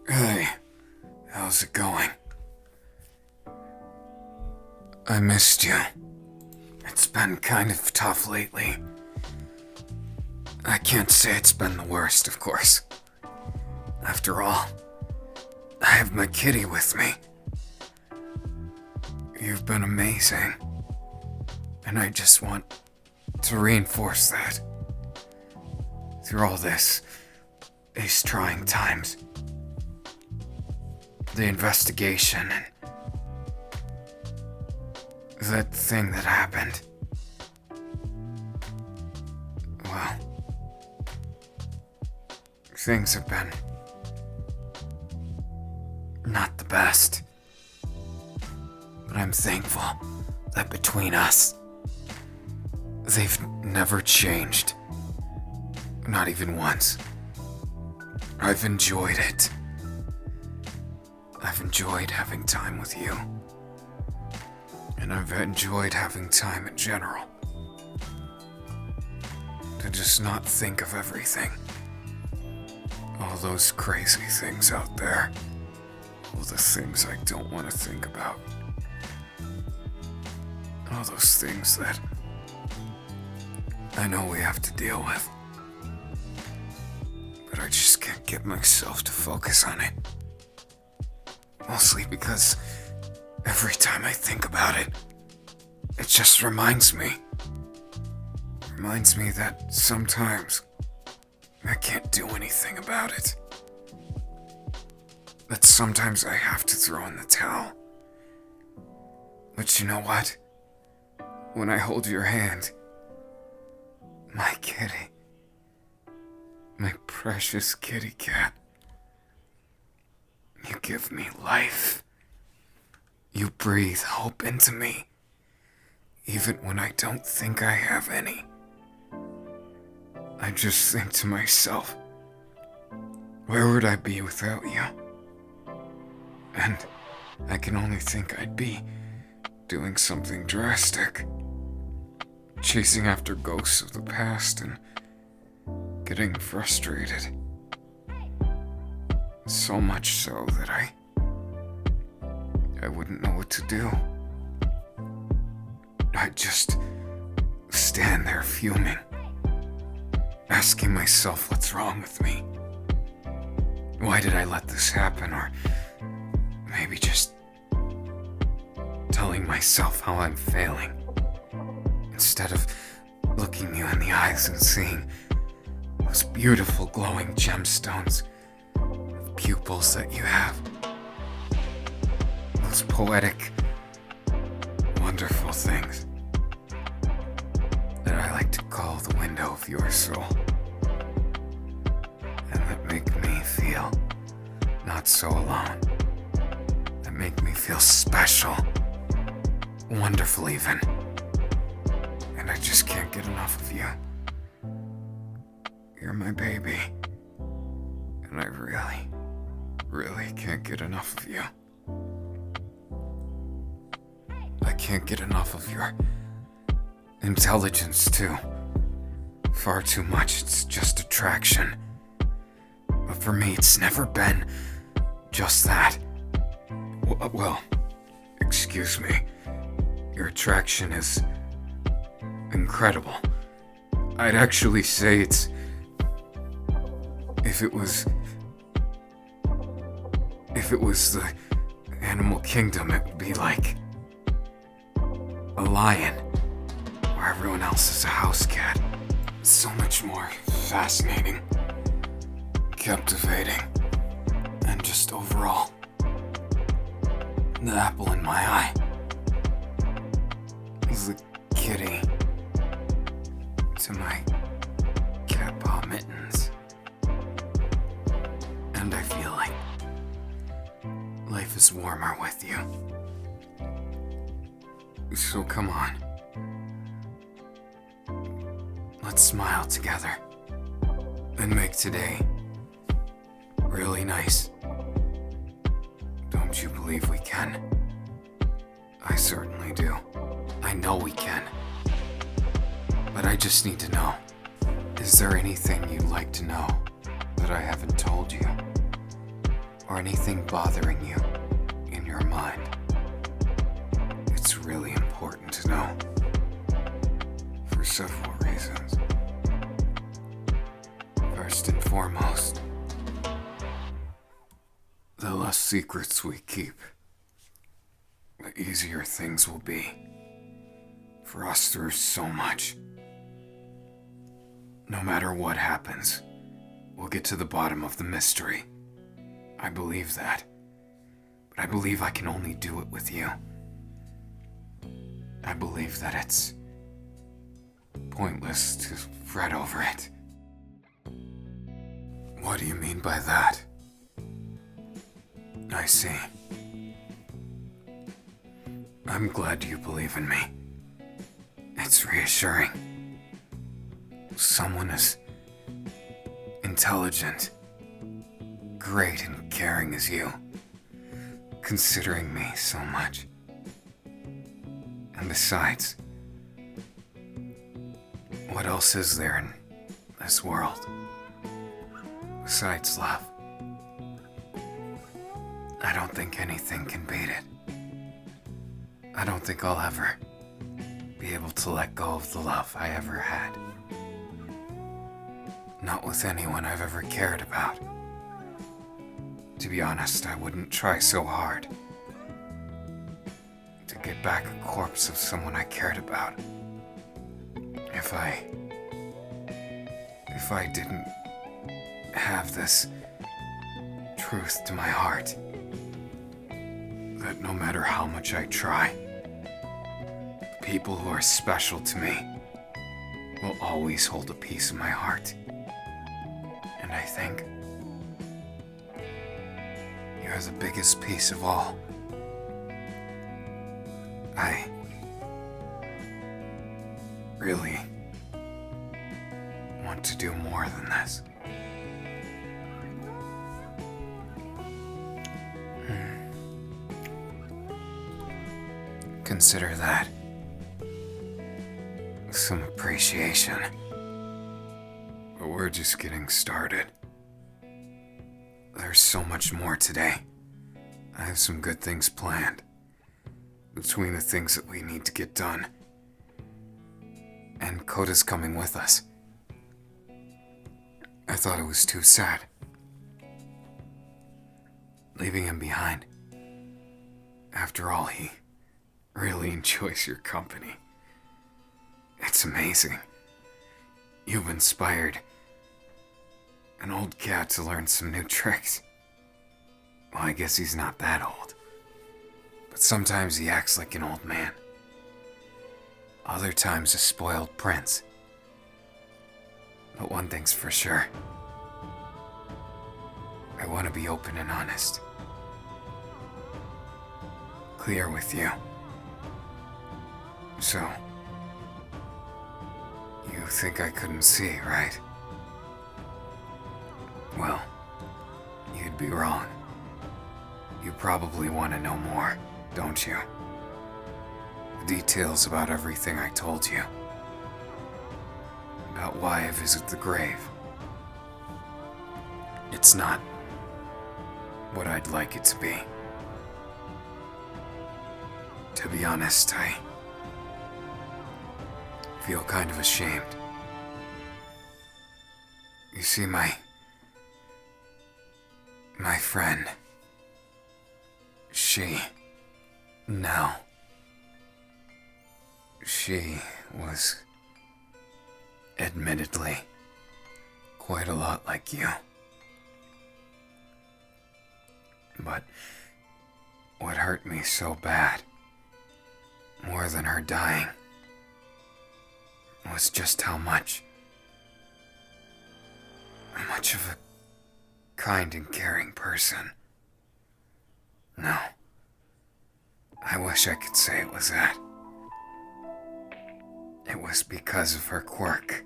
Hey, how's it going? I missed you. It's been kind of tough lately. I can't say it's been the worst, of course. After all, I have my kitty with me. You've been amazing. And I just want to reinforce that. Through all these trying times. The investigation and that thing that happened. Well, things have been not the best. But I'm thankful that between us, they've never changed. Not even once. I've enjoyed it. I've enjoyed having time with you. And I've enjoyed having time in general. To just not think of everything. All those crazy things out there. All the things I don't want to think about. All those things that I know we have to deal with. But I just can't get myself to focus on it. Mostly because every time I think about it, it just reminds me. Reminds me that sometimes I can't do anything about it. That sometimes I have to throw in the towel. But you know what? When I hold your hand, my kitty, my precious kitty cat, you give me life. You breathe hope into me, even when I don't think I have any. I just think to myself, where would I be without you? And I can only think I'd be doing something drastic. Chasing after ghosts of the past and getting frustrated. So much so that I wouldn't know what to do. I'd just stand there fuming, asking myself what's wrong with me. Why did I let this happen? Or maybe just telling myself how I'm failing, instead of looking you in the eyes and seeing those beautiful glowing gemstones of pupils that you have. Those poetic, wonderful things that I like to call the window of your soul. And that make me feel not so alone. That make me feel special. Wonderful even. And I just can't get enough of you. You're my baby. And I really, really can't get enough of you. I can't get enough of your intelligence, too. Far too much, it's just attraction. But for me, it's never been just that. Well, excuse me. Your attraction is incredible. I'd actually say it's... If it was the animal kingdom, it would be like a lion, where everyone else is a house cat. It's so much more fascinating, captivating, and just overall, the apple in my eye is the kitty to my cat paw mittens. And I feel like life is warmer with you. So come on. Let's smile together and make today really nice. Don't you believe we can? I certainly do. I know we can. But I just need to know. Is there anything you'd like to know that I haven't told you? Or or anything bothering you in your mind. It's really important to know. For several reasons. First and foremost, the less secrets we keep, the easier things will be for us through so much. No matter what happens, we'll get to the bottom of the mystery. I believe that. But I believe I can only do it with you. I believe that it's pointless to fret over it. What do you mean by that? I see. I'm glad you believe in me. It's reassuring. Someone as intelligent, great and caring as you, considering me so much. And besides, what else is there in this world besides love? I don't think anything can beat it. I don't think I'll ever be able to let go of the love I ever had. Not with anyone I've ever cared about. To be honest, I wouldn't try so hard to get back a corpse of someone I cared about. If I didn't have this truth to my heart, that no matter how much I try, the people who are special to me will always hold a piece of my heart. And I think you're the biggest piece of all. I really want to do more than this. Consider that some appreciation. But we're just getting started. There's so much more today. I have some good things planned. Between the things that we need to get done. And Koda's coming with us. I thought it was too sad leaving him behind. After all, he really enjoys your company. It's amazing. You've inspired an old cat to learn some new tricks. Well, I guess he's not that old. But sometimes he acts like an old man. Other times a spoiled prince. But one thing's for sure. I want to be open and honest. Clear with you. So, you think I couldn't see, right? Well, you'd be wrong. You probably want to know more, don't you? The details about everything I told you. About why I visit the grave. It's not what I'd like it to be. To be honest, I feel kind of ashamed. You see, my friend, she was admittedly quite a lot like you. But what hurt me so bad, more than her dying, was just how much of a kind and caring person. No, I wish I could say it was that. It was because of her quirk.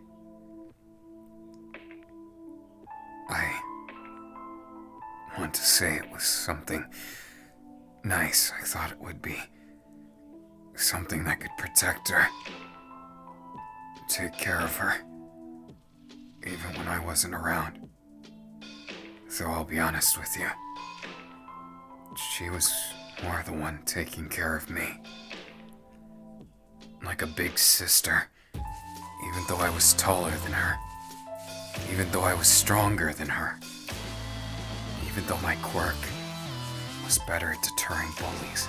I want to say it was something nice. I thought it would be something that could protect her, take care of her, even when I wasn't around. So I'll be honest with you. She was more the one taking care of me. Like a big sister, even though I was taller than her. Even though I was stronger than her. Even though my quirk was better at deterring bullies,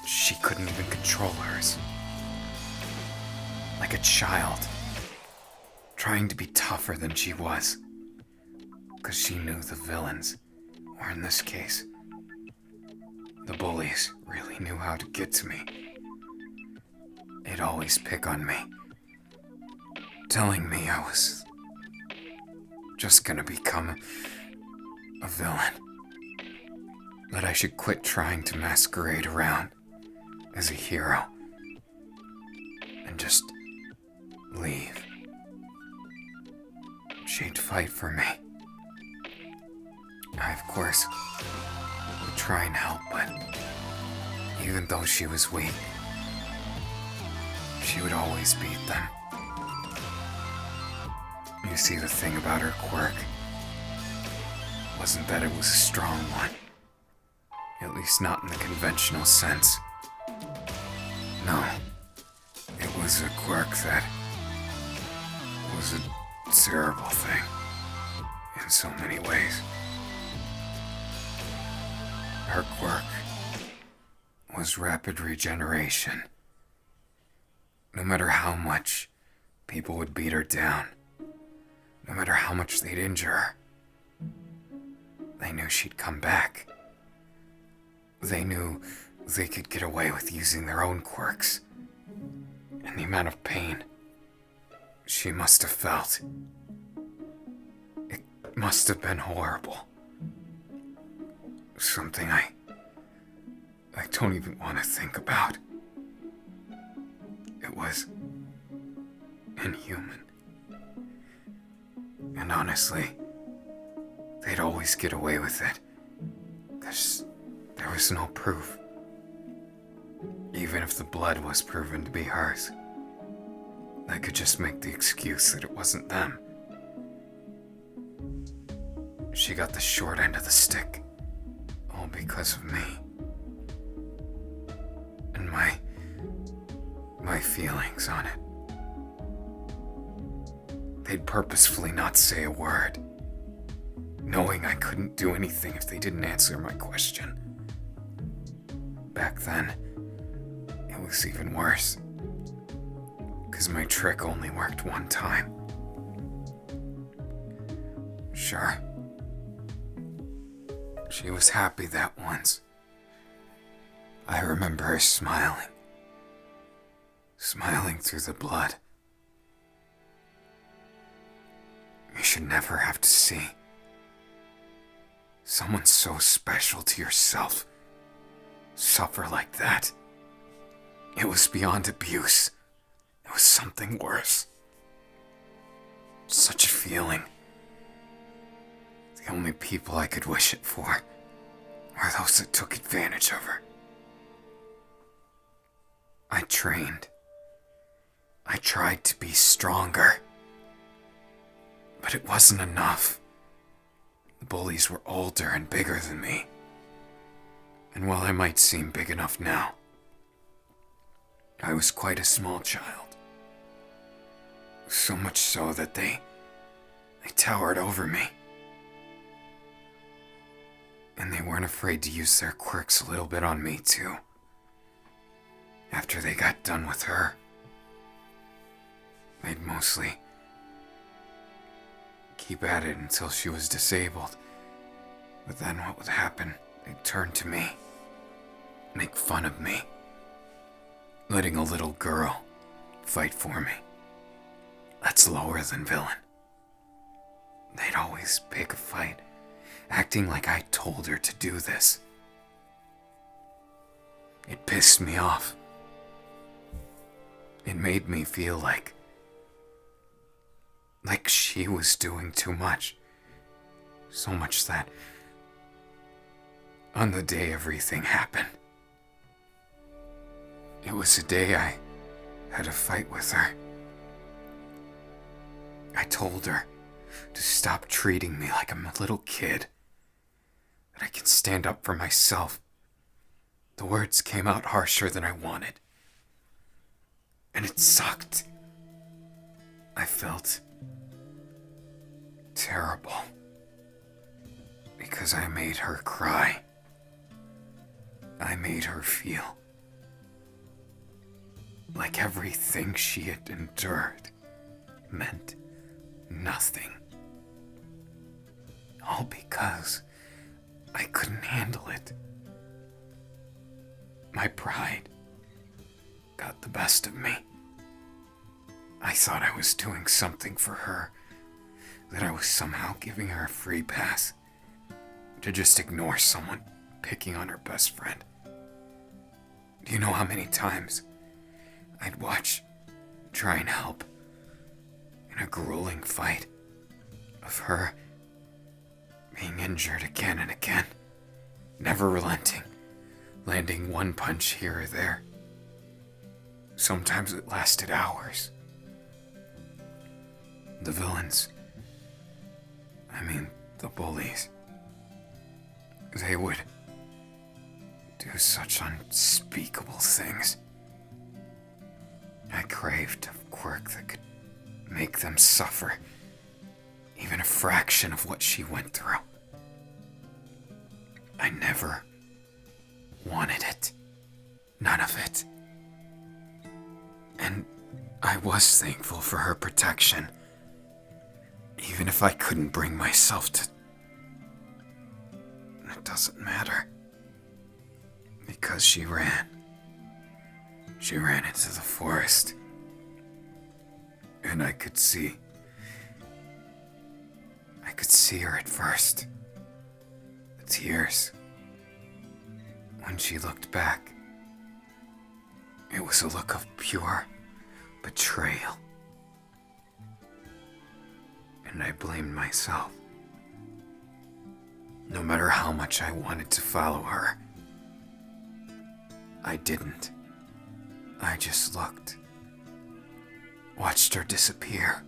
she couldn't even control hers. Like a child, trying to be tougher than she was. Because she knew the villains, or in this case, the bullies, really knew how to get to me. They'd always pick on me, telling me I was just gonna become a villain. That I should quit trying to masquerade around as a hero and just leave. She'd fight for me. I, of course, would try and help, but even though she was weak, she would always beat them. You see, the thing about her quirk wasn't that it was a strong one. At least not in the conventional sense. No. It was a quirk that was a terrible thing in so many ways. Her quirk was rapid regeneration. No matter how much people would beat her down, no matter how much they'd injure her, they knew she'd come back. They knew they could get away with using their own quirks. And the amount of pain she must have felt, it must have been horrible. Something I don't even want to think about. It was inhuman. And honestly, they'd always get away with it. There was no proof. Even if the blood was proven to be hers, they could just make the excuse that it wasn't them. She got the short end of the stick, all because of me. And my feelings on it. They'd purposefully not say a word, knowing I couldn't do anything if they didn't answer my question. Back then, it was even worse, because my trick only worked one time. Sure, she was happy that once. I remember her smiling through the blood. You should never have to see someone so special to yourself suffer like that. It was beyond abuse. It was something worse. Such a feeling. The only people I could wish it for were those that took advantage of her. I trained. I tried to be stronger. But it wasn't enough. The bullies were older and bigger than me. And while I might seem big enough now, I was quite a small child. So much so that they towered over me. And they weren't afraid to use their quirks a little bit on me too. After they got done with her, they'd mostly keep at it until she was disabled. But then what would happen? They'd turn to me, make fun of me, letting a little girl fight for me. That's lower than villain. They'd always pick a fight, acting like I told her to do this. It pissed me off. It made me feel like she was doing too much. So much that on the day everything happened, it was a day I had a fight with her. I told her to stop treating me like I'm a little kid, that I can stay stand up for myself. The words came out harsher than I wanted. And it sucked. I felt terrible. Because I made her cry. I made her feel like everything she had endured meant nothing. All because I couldn't handle it. My pride got the best of me. I thought I was doing something for her, that I was somehow giving her a free pass to just ignore someone picking on her best friend. Do you know how many times I'd watch, try and help, in a grueling fight of her being injured again and again, never relenting, landing one punch here or there. Sometimes it lasted hours. The villains, the bullies, they would do such unspeakable things. I craved a quirk that could make them suffer even a fraction of what she went through. I never wanted it. None of it. And I was thankful for her protection, even if I couldn't bring myself to. It doesn't matter. Because she ran. She ran into the forest. And I could see her at first. The tears. When she looked back, it was a look of pure betrayal. And I blamed myself. No matter how much I wanted to follow her, I didn't. I just looked. Watched her disappear.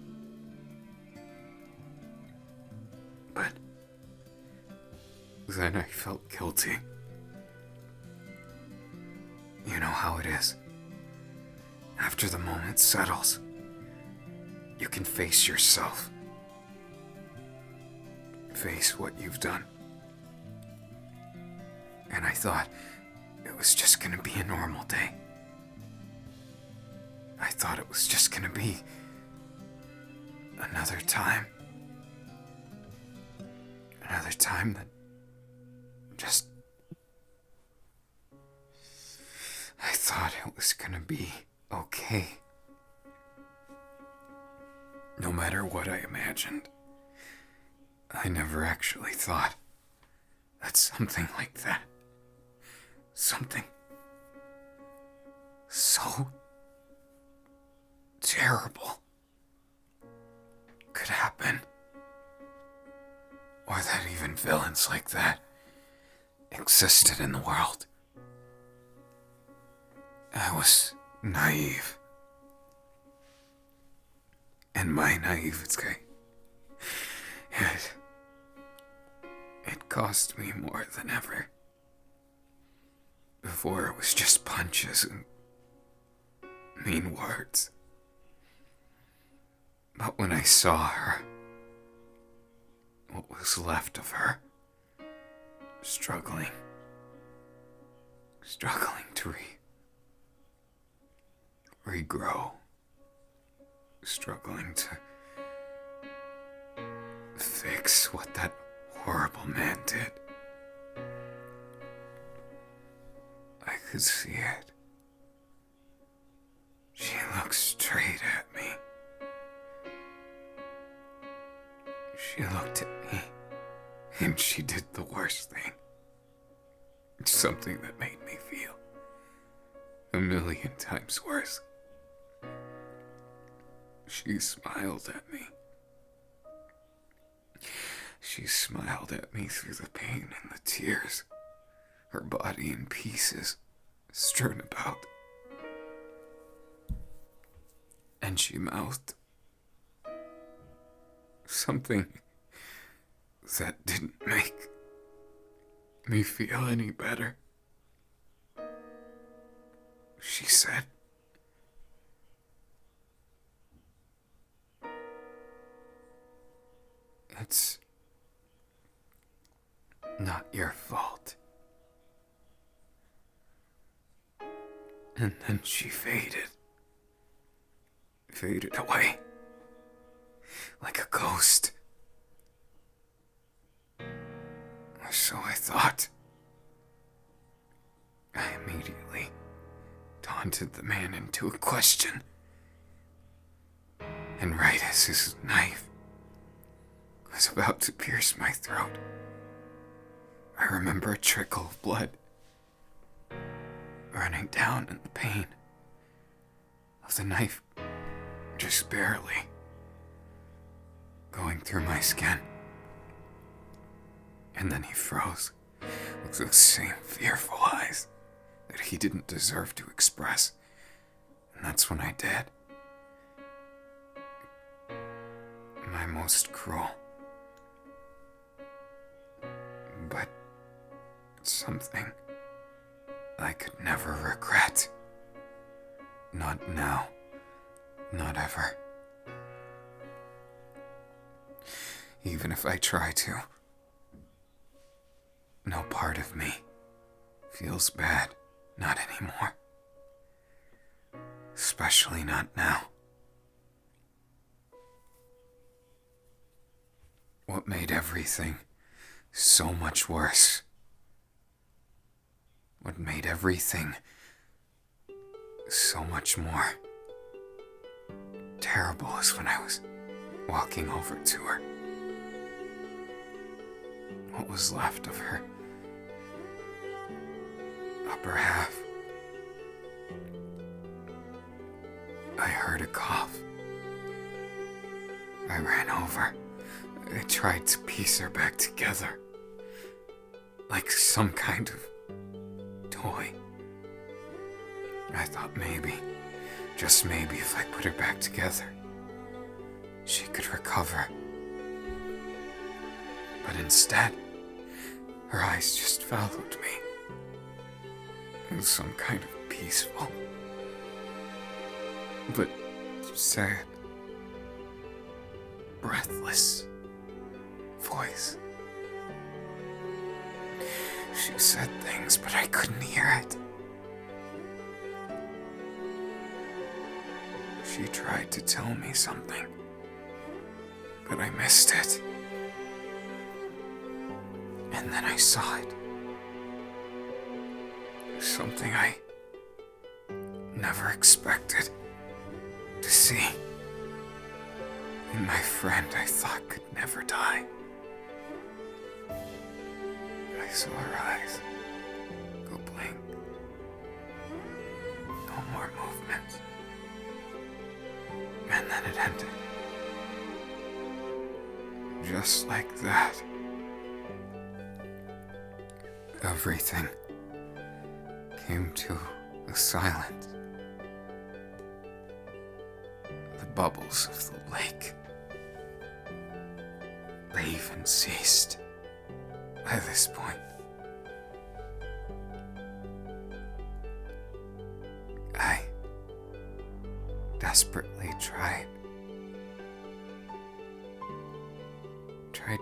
But then I felt guilty. You know how it is. After the moment settles, you can face yourself. Face what you've done. And I thought it was just gonna be a normal day. I thought it was just gonna be another time. Another time that just... I thought it was gonna be okay. No matter what I imagined, I never actually thought that something like that, something so terrible, could happen. Or that even villains like that existed in the world. I was naive. And my naivety, it cost me more than ever. Before it was just punches and mean words. But when I saw her, what was left of her, struggling to regrow, struggling to fix what that horrible man did, I could see it. She looked straight at me. She looked at me, and she did the worst thing. Something that made me feel a million times worse. She smiled at me. She smiled at me through the pain and the tears, her body in pieces, strewn about. And she mouthed something that didn't make me feel any better. She said, "It's not your fault." And then she faded away like a ghost. Or so I thought. I immediately taunted the man into a question. And right as his knife was about to pierce my throat, I remember a trickle of blood running down and the pain of the knife just barely going through my skin. And then he froze with those same fearful eyes that he didn't deserve to express. And that's when I did my most cruel, but something I could never regret. Not now, not ever. Even if I try to, no part of me feels bad, not anymore. Especially not now. What made everything so much worse, what made everything so much more terrible is when I was walking over to her. What was left of her upper half. I heard a cough. I ran over. I tried to piece her back together, like some kind of toy. I thought maybe, just maybe, if I put her back together, she could recover. But instead, her eyes just followed me. It was some kind of peaceful, but sad, breathless voice. She said things, but I couldn't hear it. She tried to tell me something, but I missed it. And then I saw it. Something I never expected to see. In my friend I thought could never die. I saw her eyes go blank. No more movement. And then it ended. Just like that. Everything came to a silence. The bubbles of the lake, they even ceased by this point. I desperately tried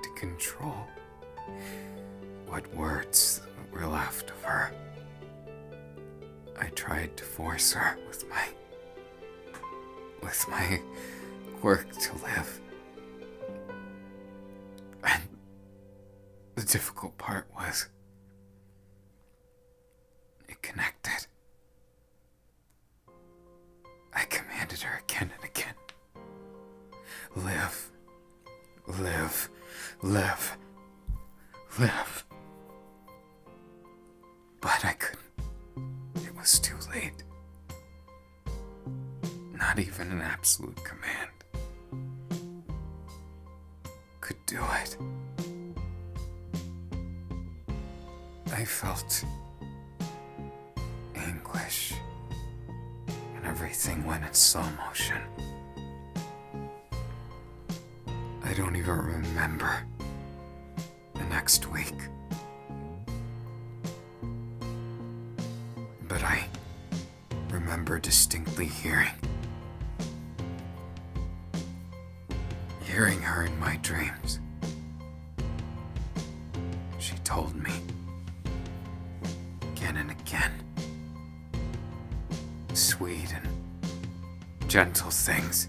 to control what words were left of her. I tried to force her with my work to live. And the difficult part was, it connected. I commanded her again and again. Live, live, live, live. But I couldn't. It was too late. Not even an absolute command could do it. I felt anguish, and everything went in slow motion. I don't even remember the next week. but I remember distinctly hearing her in my dreams. She told me again and again sweet and gentle things,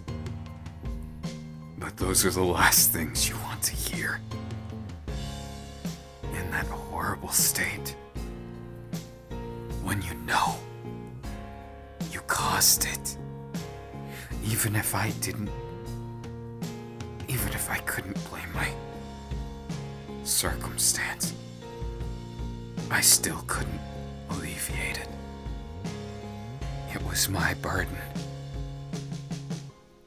but those are the last things you want to hear in that horrible state when you know you caused it. Even if I couldn't blame my circumstance, I still couldn't alleviate it. It was my burden.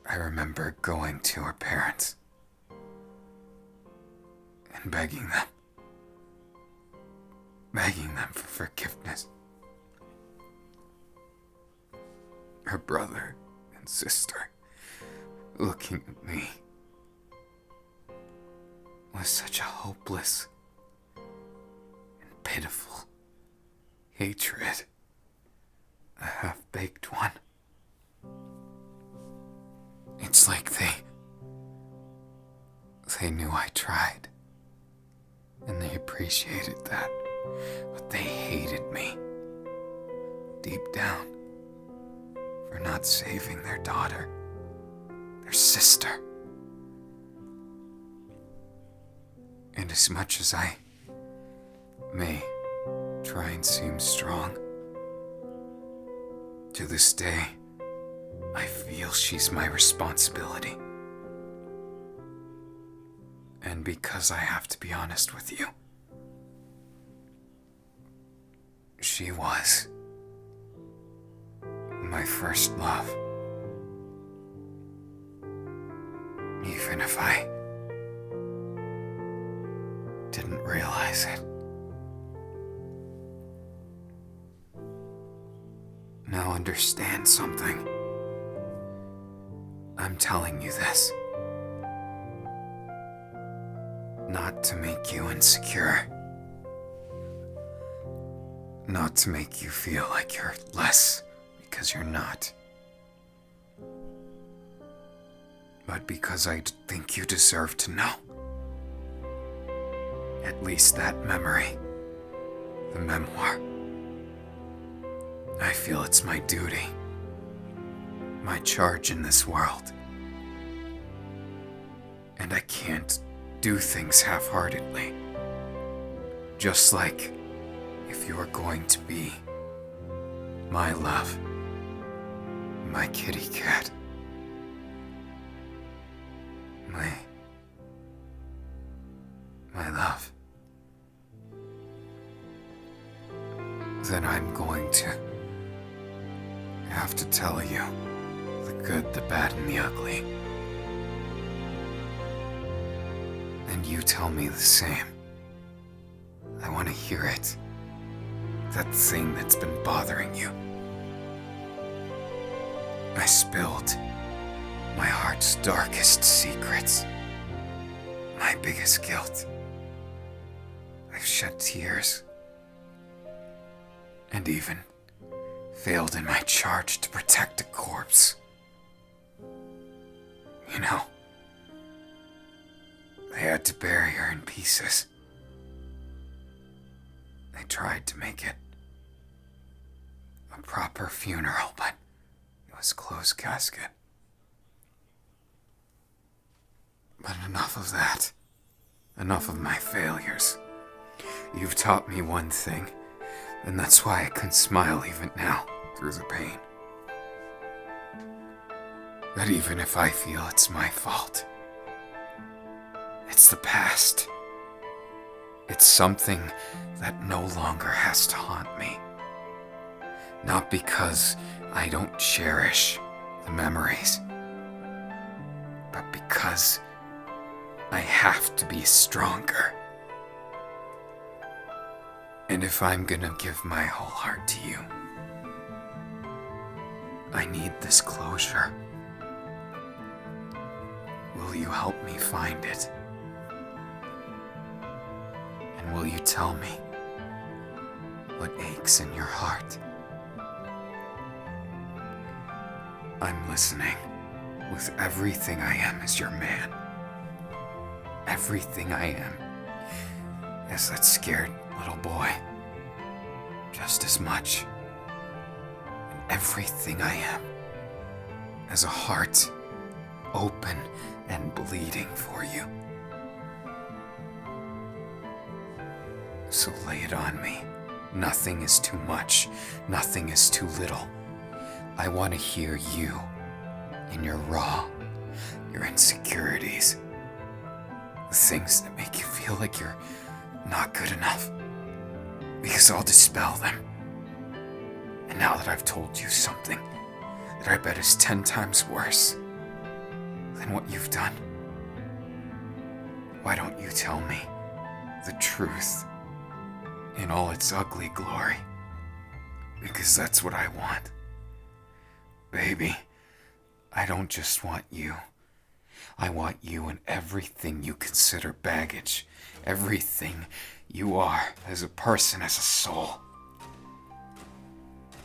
I remember going to her parents and begging them for forgiveness. Her brother and sister looking at me with such a hopeless and pitiful hatred, a half-baked one. It's like they knew I tried, and they appreciated that, but they hated me deep down for not saving their daughter, their sister. And as much as I may try and seem strong, to this day, I feel she's my responsibility. And because I have to be honest with you, she was my first love. Even if I didn't realize it. Now understand something. I'm telling you this not to make you insecure, not to make you feel like you're less because you're not, but because I think you deserve to know. At least that memory, the memoir. I feel it's my duty, my charge in this world. And I can't do things half-heartedly. Just like if you're going to be my love, my kitty cat, my love, then I'm going to have to tell you the good, the bad, and the ugly. And you tell me the same. I want to hear it. That thing that's been bothering you. I spilled my heart's darkest secrets, my biggest guilt. I've shed tears, and even failed in my charge to protect a corpse. You know, they had to bury her in pieces. They tried to make it a proper funeral, but it was closed casket. But enough of that. Enough of my failures. You've taught me one thing, and that's why I can smile even now through the pain. That even if I feel it's my fault, it's the past. It's something that no longer has to haunt me. Not because I don't cherish the memories, but because I have to be stronger. And if I'm gonna give my whole heart to you, I need this closure. Will you help me find it? And will you tell me what aches in your heart I'm listening with everything I am as your man. Everything I am as that scared little boy. Just as much. And everything I am as a heart open and bleeding for you. So lay it on me. Nothing is too much. Nothing is too little. I want to hear you in your raw, your insecurities, the things that make you feel like you're not good enough. Because I'll dispel them. And now that I've told you something that I bet is 10 times worse than what you've done, why don't you tell me the truth in all its ugly glory? Because that's what I want. Baby, I don't just want you. I want you and everything you consider baggage. Everything you are as a person, as a soul.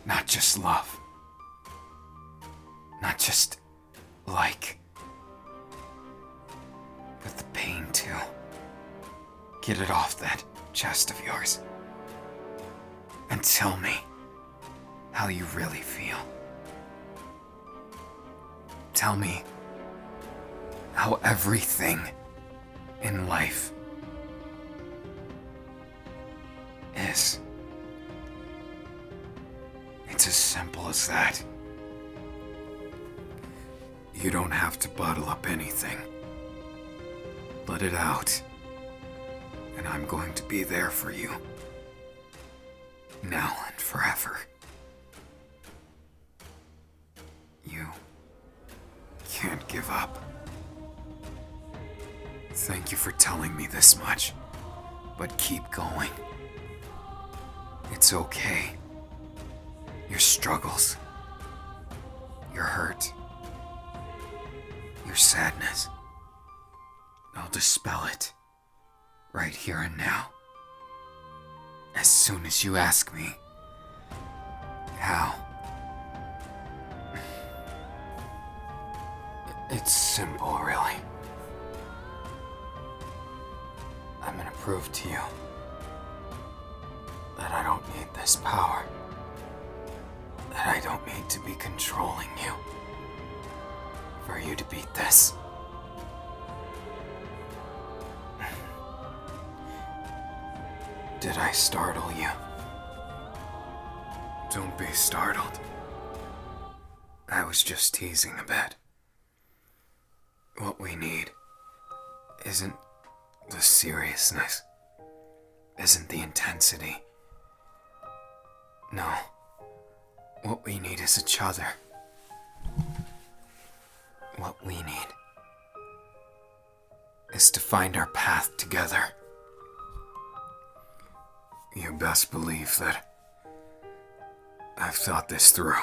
Not just love. Not just like. But the pain too. Get it off that chest of yours. And tell me how you really feel. Tell me how everything in life is. It's as simple as that. You don't have to bottle up anything. Let it out. And I'm going to be there for you. Now and forever. You can't give up. Thank you for telling me this much, but keep going. It's okay. Your struggles, your hurt, your sadness, I'll dispel it right here and now. As soon as you ask me how. It's simple, really. I'm gonna prove to you that I don't need this power. That I don't need to be controlling you for you to beat this. Did I startle you? Don't be startled. I was just teasing a bit. What we need isn't the seriousness, isn't the intensity. No. What we need is each other. What we need is to find our path together. You best believe that I've thought this through.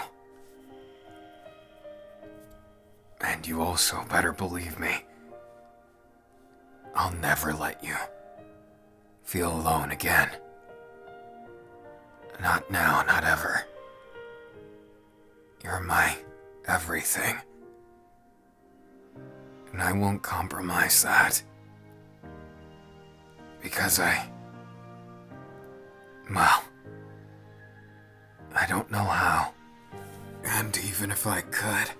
And you also better believe me. I'll never let you feel alone again. Not now, not ever. You're my everything. And I won't compromise that. Because well, I don't know how. And even if I could,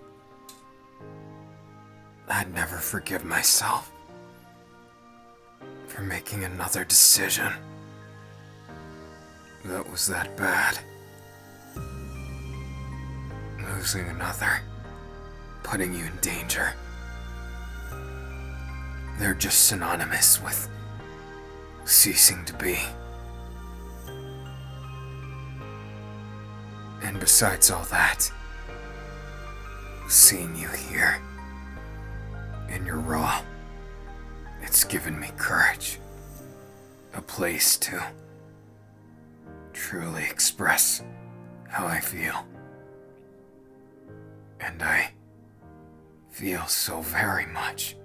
I'd never forgive myself for making another decision that was that bad. Losing another, putting you in danger. They're just synonymous with ceasing to be. And besides all that, seeing you here, in your raw, it's given me courage. A place to truly express how I feel. And I feel so very much.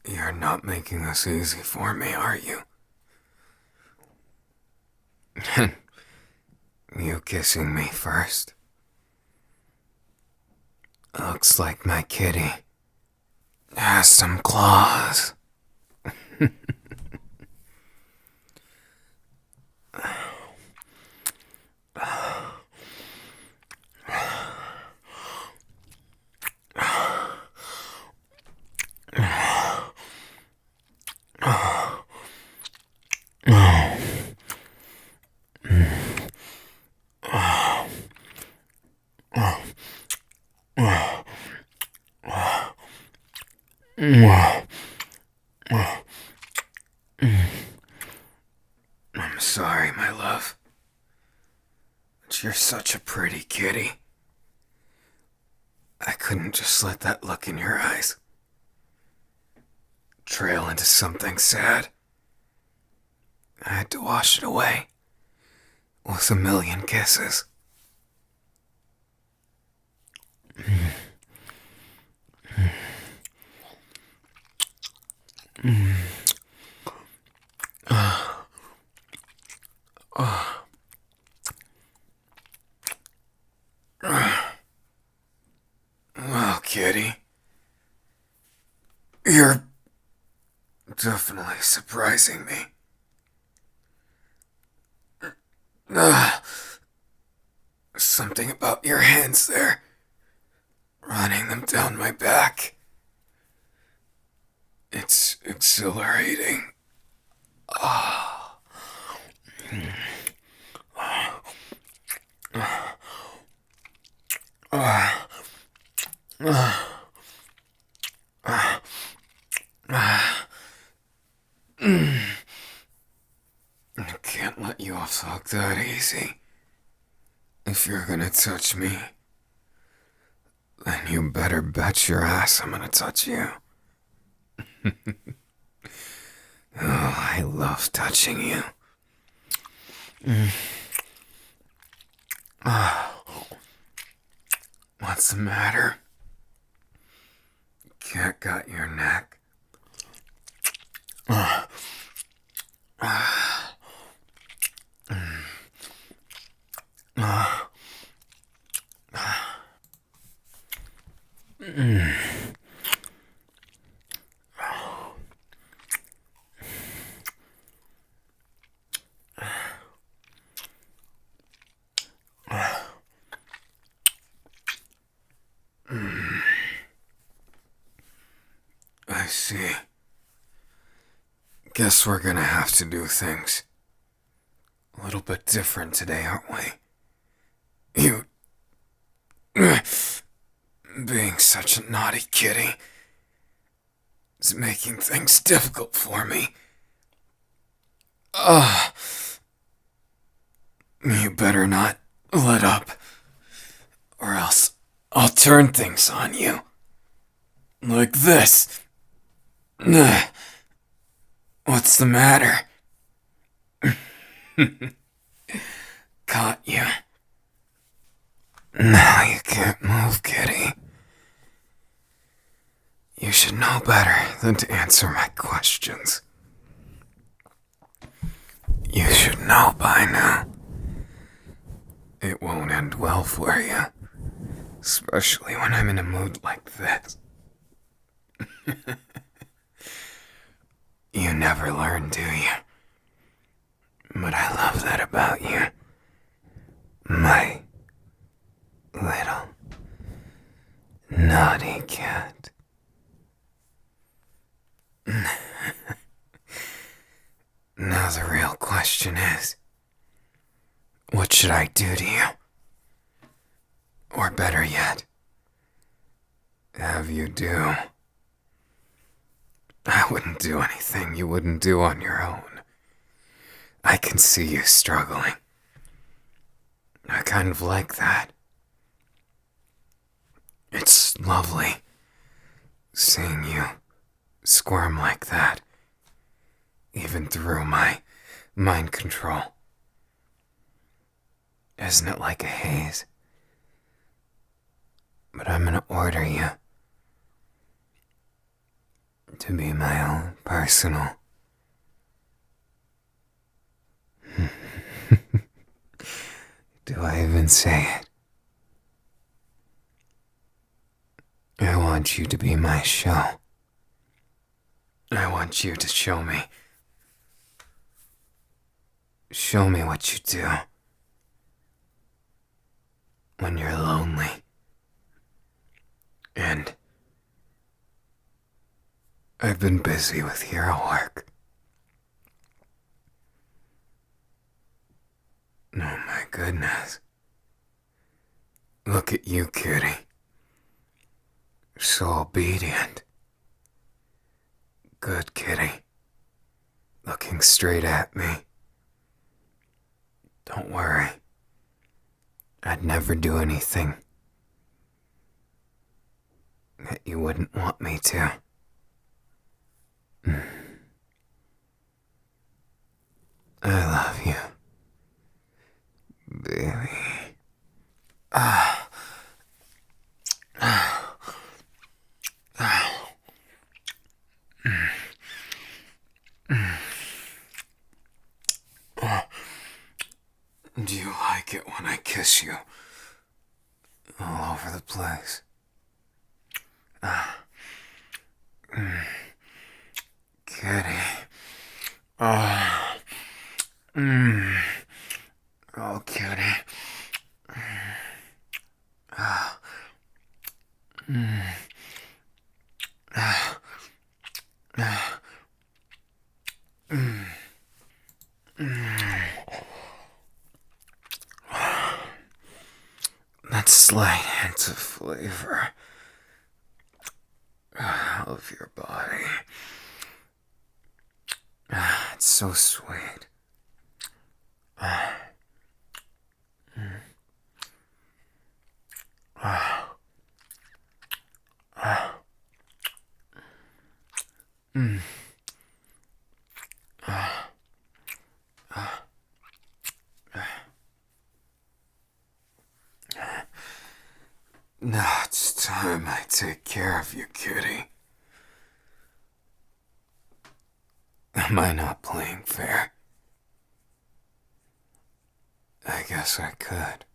You're not making this easy for me, are you? You kissing me first? Looks like my kitty has some claws. I'm sorry, my love. But you're such a pretty kitty. I couldn't just let that look in your eyes trail into something sad. I had to wash it away with a million kisses. Well, kitty, you're definitely surprising me. Something about your hands there, running them down my back. It's exhilarating. Ah. I can't let you off the hook that easy. If you're gonna touch me, then you better bet your ass I'm gonna touch you. Oh, I love touching you. What's the matter? Cat got your neck. I see. Guess we're gonna have to do things a little bit different today, aren't we? You being such a naughty kitty is making things difficult for me. You better not let up, or else I'll turn things on you. Like this. What's the matter? Caught you. Now you can't move, kitty. You should know better than to answer my questions. You should know by now. It won't end well for you. Especially when I'm in a mood like this. You never learn, do you? But I love that about you. My little naughty cat. Now the real question is, should I do to you? Or better yet, have you do? I wouldn't do anything you wouldn't do on your own. I can see you struggling. I kind of like that. It's lovely seeing you squirm like that, even through my mind control. Isn't it like a haze? But I'm gonna order you to be my own personal. Do I even say it? I want you to be my show. I want you to show me. Show me what you do when you're lonely. And I've been busy with hero work. Oh my goodness. Look at you, kitty. So obedient. Good kitty. Looking straight at me. Don't worry. I'd never do anything that you wouldn't want me to. I love you, baby. Do you like it when I kiss you all over the place? Kitty. Oh, kitty. That slight hint of flavor of your body. It's so sweet. Now it's time I take care of you, kitty. Am I not playing fair? I guess I could.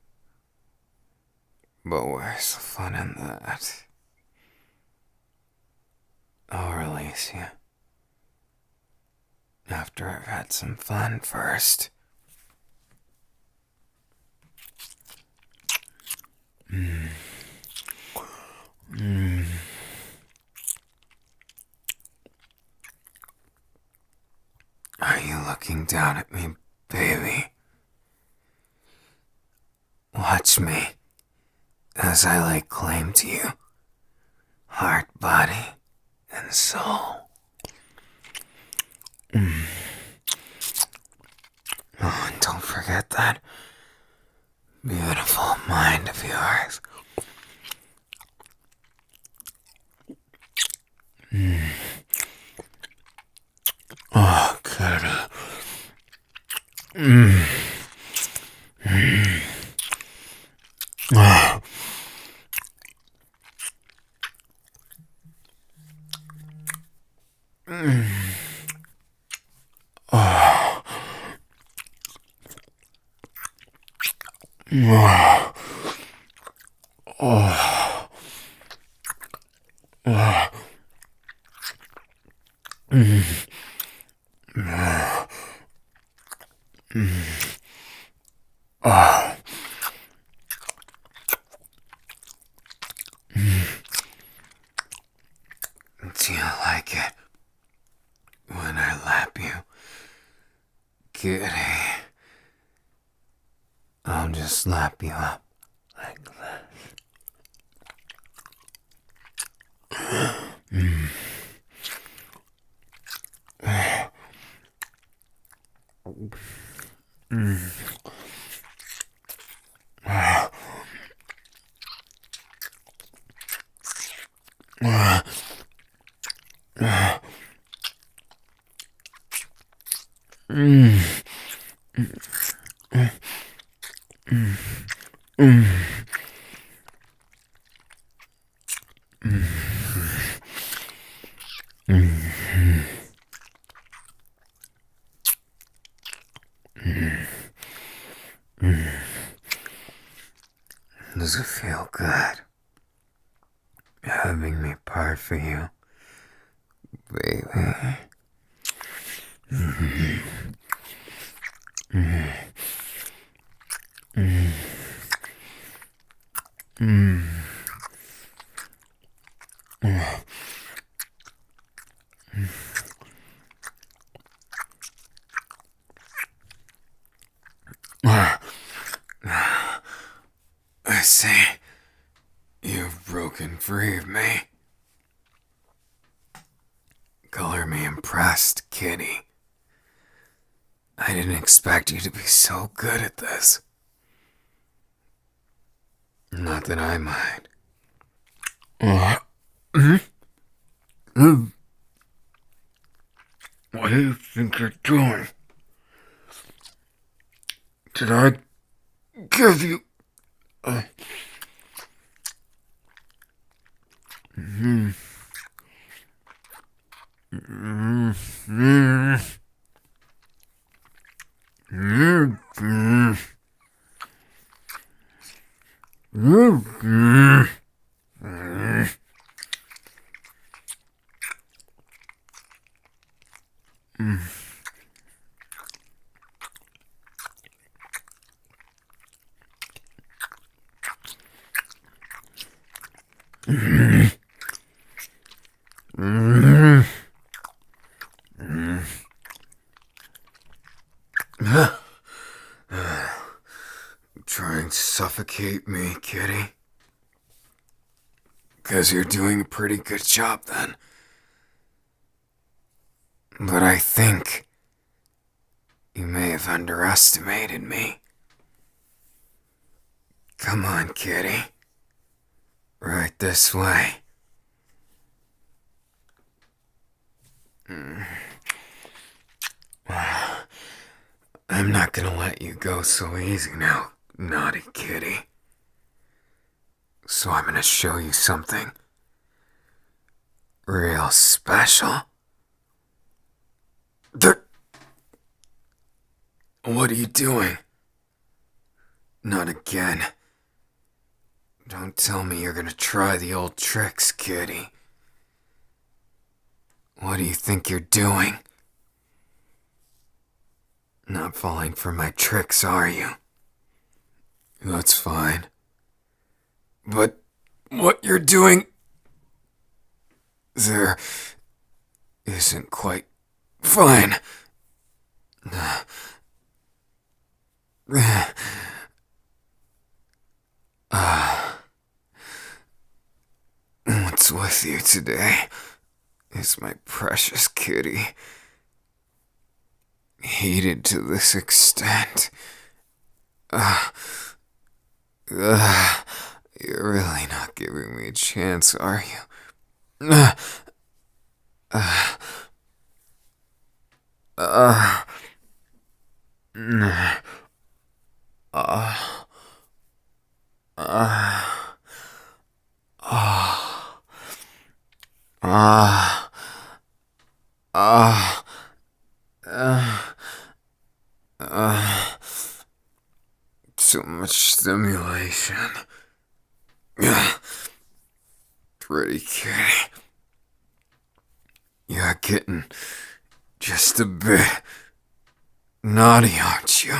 But where's the fun in that? I'll release you. After I've had some fun first. Are you looking down at me, baby? Watch me as I lay claim to you. Heart, body, and soul. Oh, and don't forget that beautiful mind of yours. Oh, kitty. Oh. Do you like it when I lap you? Kitty. Oh I'll just slap you up like this. Does it feel good? Having me part for you, baby. I see. You've broken free of me. Color me impressed, kitty. I didn't expect you to be so good at this. Not that I mind. What do you think you're doing? Did I give you... Trying to suffocate me, kitty? 'Cause you're doing a pretty good job then. But I think you may have underestimated me. Come on, kitty. Right this way. I'm not gonna let you go so easy now, naughty kitty. So I'm gonna show you something real special. What are you doing? Not again. Don't tell me you're gonna try the old tricks, kitty. What do you think you're doing? Not falling for my tricks, are you? That's fine. But what you're doing there isn't quite fine. What's with you today is my precious kitty. Heated to this extent. You're really not giving me a chance, are you? So much stimulation. Pretty kitty. You're getting just a bit naughty, aren't you?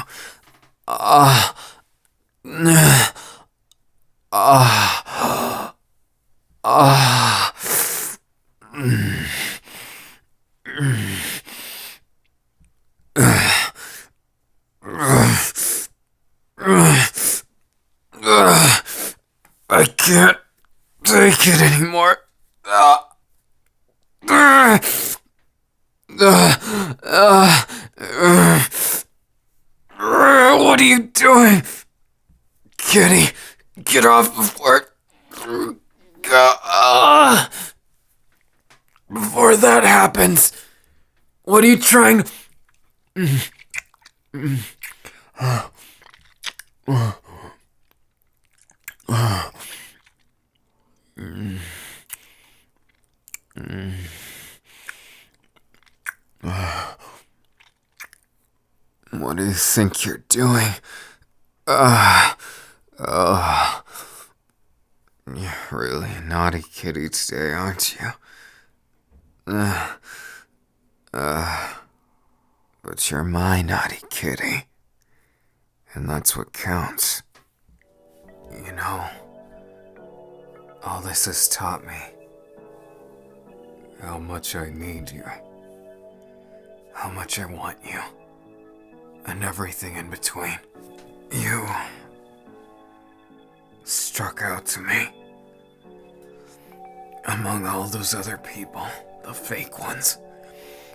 can't take it anymore. What are you doing? Kitty, get off before that happens. What are you trying to... What do you think you're doing? You're really a naughty kitty today, aren't you? But you're my naughty kitty. And that's what counts. You know, all this has taught me how much I need you. How much I want you. And everything in between. You struck out to me. Among all those other people, the fake ones.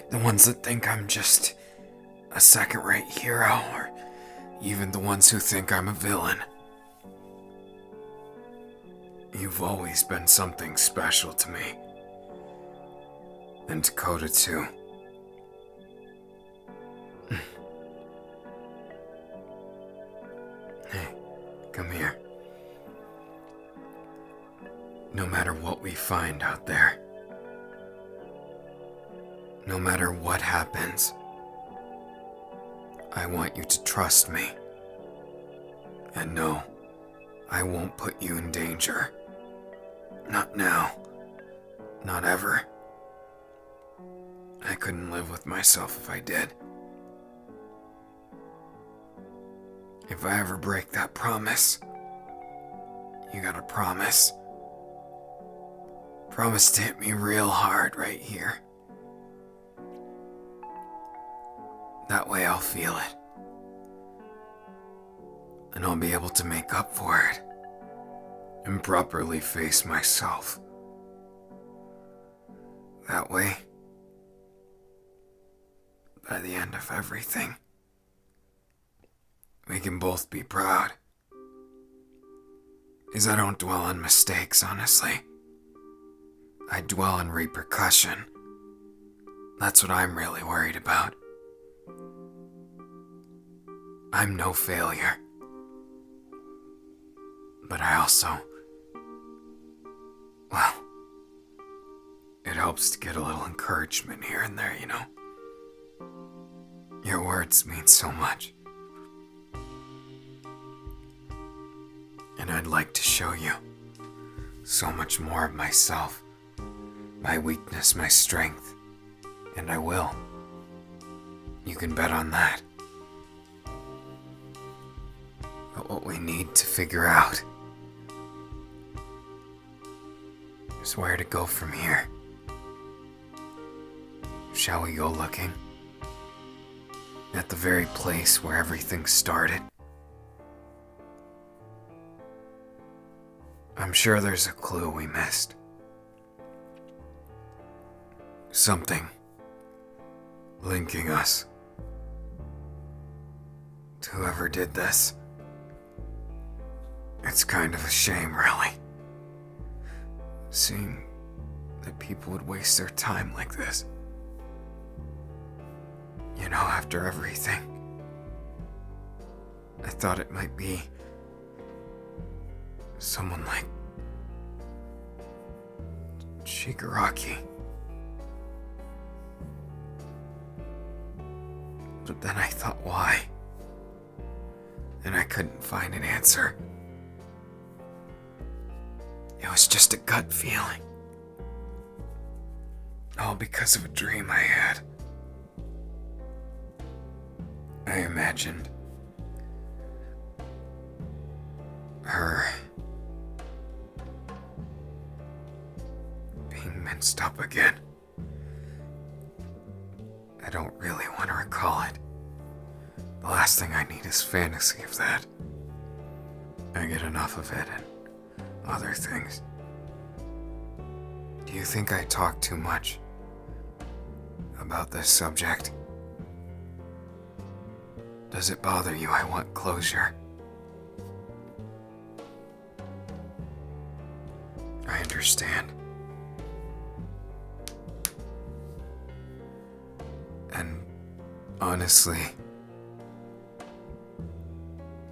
The ones that think I'm just a second-rate hero, or even the ones who think I'm a villain. You've always been something special to me. And Dakota too. Hey, come here. No matter what we find out there, no matter what happens, I want you to trust me. And no, I won't put you in danger. Not now. Not ever. I couldn't live with myself if I did. If I ever break that promise, you gotta promise. Promise to hit me real hard right here. That way I'll feel it. And I'll be able to make up for it. And properly face myself. That way, by the end of everything, we can both be proud. Because I don't dwell on mistakes, honestly. I dwell on repercussion. That's what I'm really worried about. I'm no failure. But I also... well, it helps to get a little encouragement here and there, you know? Your words mean so much. And I'd like to show you so much more of myself. My weakness, my strength. And I will. You can bet on that. But what we need to figure out is where to go from here. Shall we go looking? At the very place where everything started? I'm sure there's a clue we missed. Something linking us to whoever did this. It's kind of a shame, really. Seeing that people would waste their time like this. You know, after everything. I thought it might be someone like Shigaraki. But then I thought, why? And I couldn't find an answer. It was just a gut feeling. All because of a dream I had. I imagined her being minced up again. I don't really want to recall it. The last thing I need is fantasy of that. I get enough of it, and other things. Do you think I talk too much about this subject? Does it bother you? I want closure. I understand. And honestly,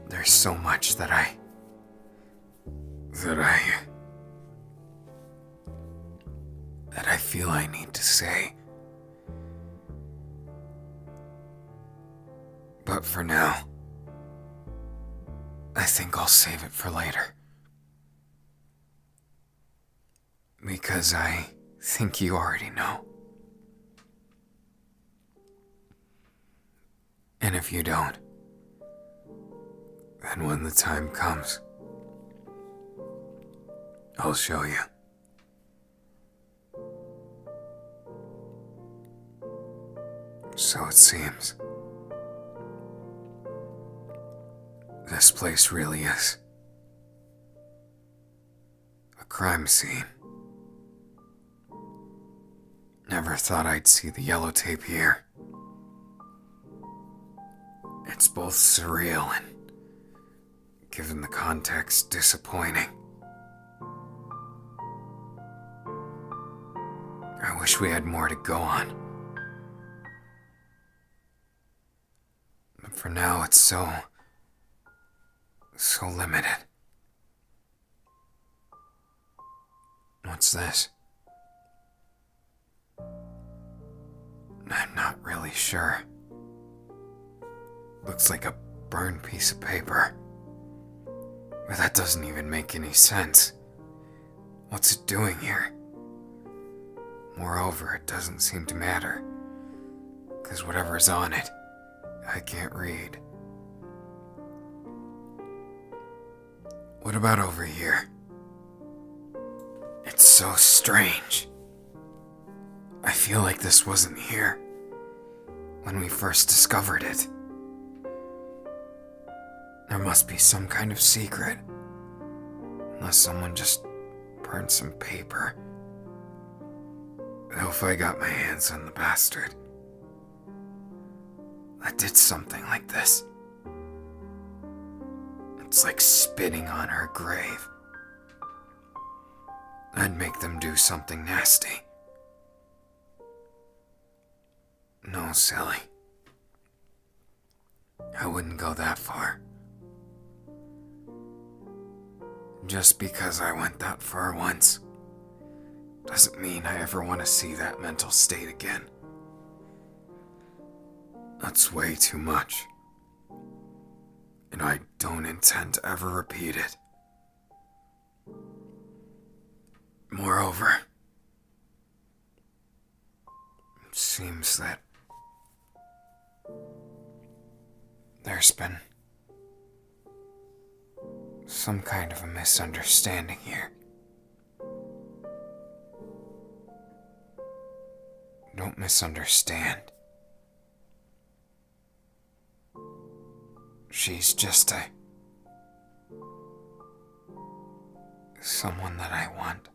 there's so much that I feel I need to say. But for now, I think I'll save it for later. Because I think you already know. And if you don't, then when the time comes, I'll show you. So it seems. This place really is a crime scene. Never thought I'd see the yellow tape here. It's both surreal and, given the context, disappointing. I wish we had more to go on. But for now, it's so limited. What's this? I'm not really sure. Looks like a burned piece of paper. But that doesn't even make any sense. What's it doing here? Moreover, it doesn't seem to matter, 'cause whatever's on it, I can't read. What about over here? It's so strange. I feel like this wasn't here when we first discovered it. There must be some kind of secret, unless someone just burned some paper. Though if I got my hands on the bastard that did something like this, it's like spitting on her grave. I'd make them do something nasty. No, silly. I wouldn't go that far. Just because I went that far once doesn't mean I ever want to see that mental state again. That's way too much. And I don't intend to ever repeat it. Moreover, it seems that there's been some kind of a misunderstanding here. Don't misunderstand. She's just someone that I want.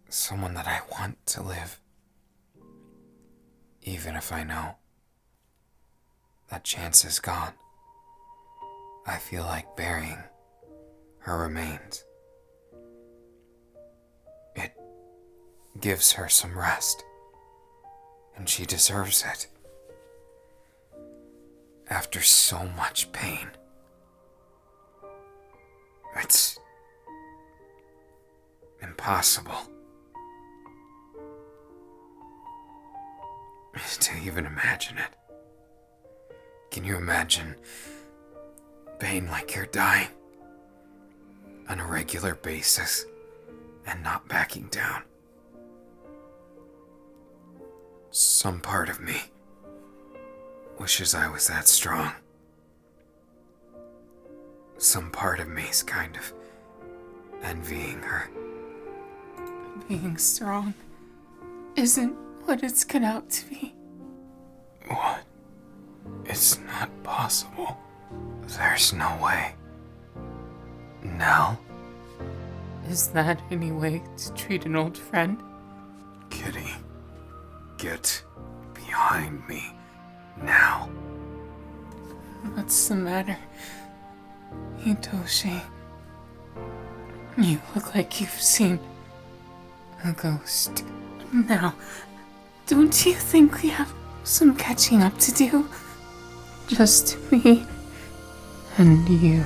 Someone that I want to live. Even if I know that chance is gone. I feel like burying her remains. It gives her some rest, and she deserves it. After so much pain, it's impossible to even imagine it. Can you imagine pain like you're dying on a regular basis and not backing down? Some part of me wishes I was that strong. Some part of me is kind of envying her. Being strong isn't what it's cut out to be. What? It's not possible. There's no way. Now? Is that any way to treat an old friend? Kitty, get behind me now. What's the matter? Hitoshi, you look like you've seen a ghost. Now, don't you think we have some catching up to do? Just me and you.